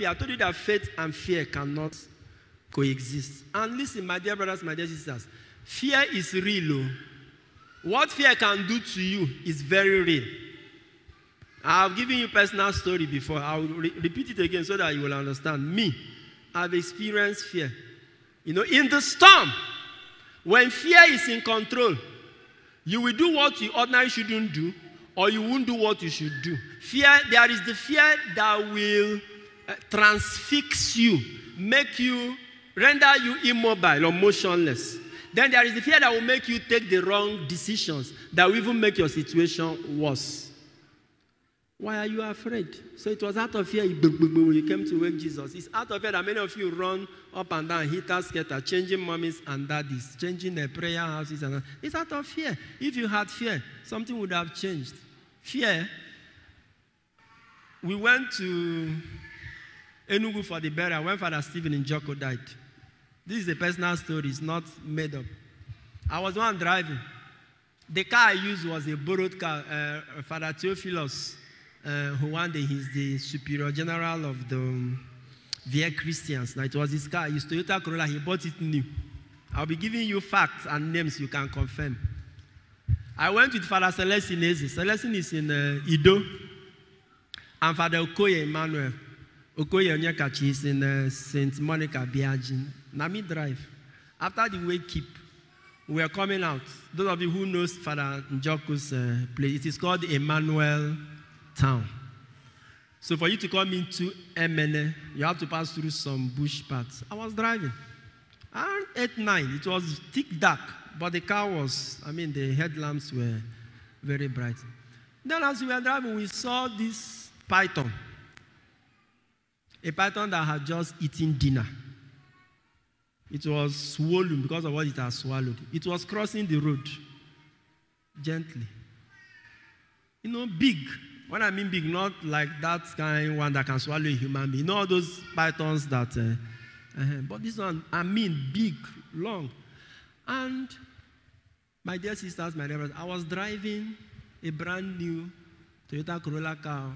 I told you that faith and fear cannot coexist. And listen, my dear brothers, my dear sisters, fear is real. What fear can do to you is very real. I've given you a personal story before. I'll repeat it again so that you will understand. Me, I've experienced fear. In the storm, when fear is in control, you will do what you ordinarily shouldn't do, or you won't do what you should do. Fear, there is the fear that will transfix you, render you immobile or motionless. Then there is the fear that will make you take the wrong decisions, that will even make your situation worse. Why are you afraid? So it was out of fear you came to wake Jesus. It's out of fear that many of you run up and down, hitter, skater, changing mommies and daddies, changing their prayer houses. It's out of fear. If you had fear, something would have changed. Fear. We went to Enugu for the burial when Father Stephen Njoko died. This is a personal story. It's not made up. I was the one driving. The car I used was a borrowed car. Father Theophilus, who one day he's the superior general of the VA Christians. Now it was his car. His Toyota Corolla. He bought it new. I'll be giving you facts and names you can confirm. I went with Father Celestine Eze. Celestine is in Ido. And Father Okoye Emmanuel. Okoye Onyekachi is in St. Monica, Biagin. Nami Drive. After the wake keep, we were coming out. Those of you who know Father Njoko's place, it is called Emmanuel Town. So for you to come into Emene, you have to pass through some bush paths. I was driving. Around 8, 9, it was thick dark, but the car was, the headlamps were very bright. Then as we were driving, we saw this python. A python that had just eaten dinner. It was swollen because of what it had swallowed. It was crossing the road gently. Big. When I mean big, not like that kind one that can swallow a human being. All those pythons that... but this one, big, long. And my dear sisters, my dear brothers, I was driving a brand new Toyota Corolla car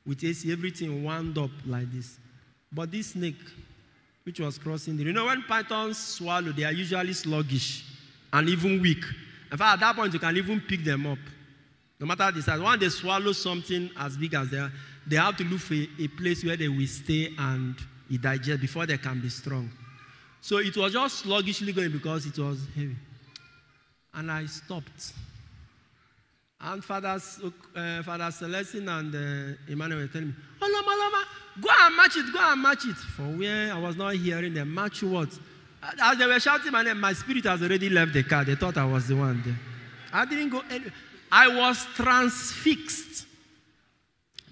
with AC, everything wound up like this. But this snake, which was crossing the... when pythons swallow, they are usually sluggish and even weak. In fact, at that point, you can even pick them up. No matter the size. When they swallow something as big as they have to look for a place where they will stay and it digest before they can be strong. So it was just sluggishly going because it was heavy. And I stopped. And Father Celestine and Emmanuel were telling me, Oloma, go and match it. For where I was not hearing them. Match what? As they were shouting my name, my spirit has already left the car. They thought I was the one there. I didn't go anywhere. I was transfixed.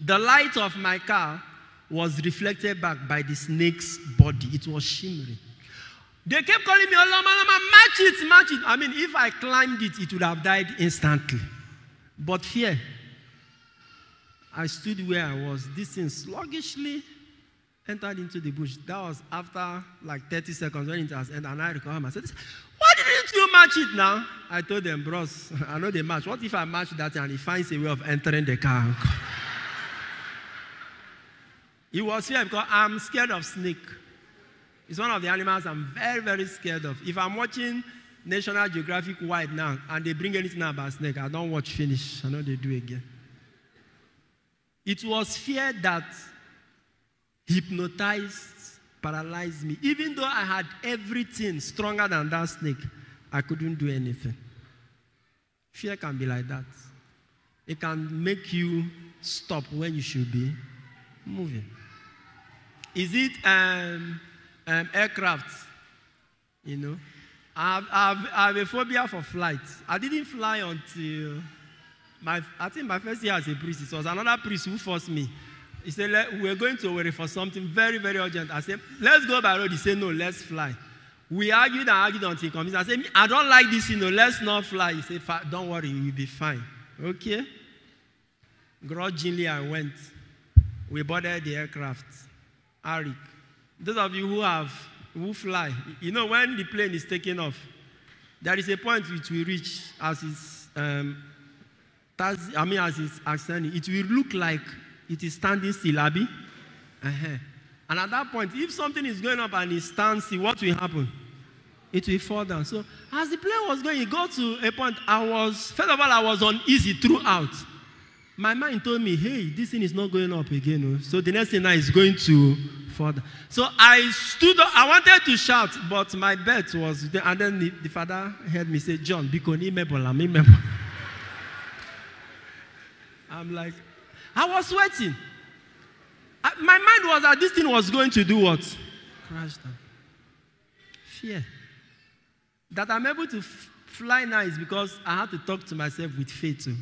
The light of my car was reflected back by the snake's body. It was shimmering. They kept calling me, Oloma, match it. If I climbed it, it would have died instantly. But fear. I stood where I was. This thing sluggishly entered into the bush. That was after like 30 seconds when it has ended. And I recovered myself. Why didn't you match it now? I told them, bros, I know they match. What if I match that and he finds a way of entering the car? It was fear because I'm scared of snake. It's one of the animals I'm very, very scared of. If I'm watching National Geographic Wide now and they bring anything about snake, I don't watch finish. I know they do again. It was fear that hypnotized, paralyzed me. Even though I had everything stronger than that snake, I couldn't do anything. Fear can be like that. It can make you stop when you should be moving. Is it aircraft? I have a phobia for flights. I didn't fly until I think my first year as a priest. It was another priest who forced me. He said, we're going to worry for something very, very urgent. I said, let's go by road. He said, no, let's fly. We argued until he convinced. I said, I don't like this, let's not fly. He said, don't worry, you'll be fine. Okay? Grudgingly, I went. We boarded the aircraft. Arik. Those of you who fly, when the plane is taking off, there is a point which we reach as it's ascending. It will look like it is standing still, Abby. And at that point, if something is going up and it stands still, what will happen? It will fall down. So as the plane was going, it got to a point, first of all, I was uneasy throughout. My mind told me, hey, this thing is not going up again. So the next thing now is going to fall down. So I stood up. I wanted to shout, but my bed was there. And then the father heard me say, John, I'm like, I was sweating. My mind was that this thing was going to do what? Crash down. Fear. That I'm able to fly now is because I have to talk to myself with faith too.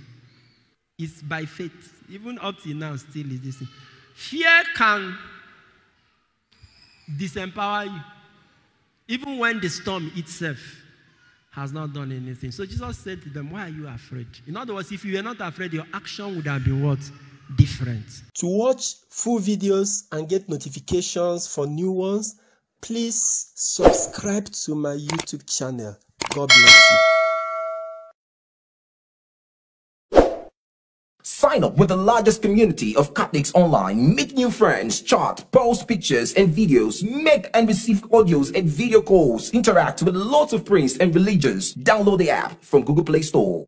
It's by faith. Even up till now, still is this thing. Fear can disempower you. Even when the storm itself has not done anything. So Jesus said to them, why are you afraid? In other words, if you were not afraid, your action would have been what? Different. To watch full videos and get notifications for new ones, please subscribe to my YouTube channel. God bless you. Sign up with the largest community of Catholics online. Meet new friends, chat, post pictures and videos, make and receive audios and video calls, interact with lots of priests and religions. Download the app from Google Play Store.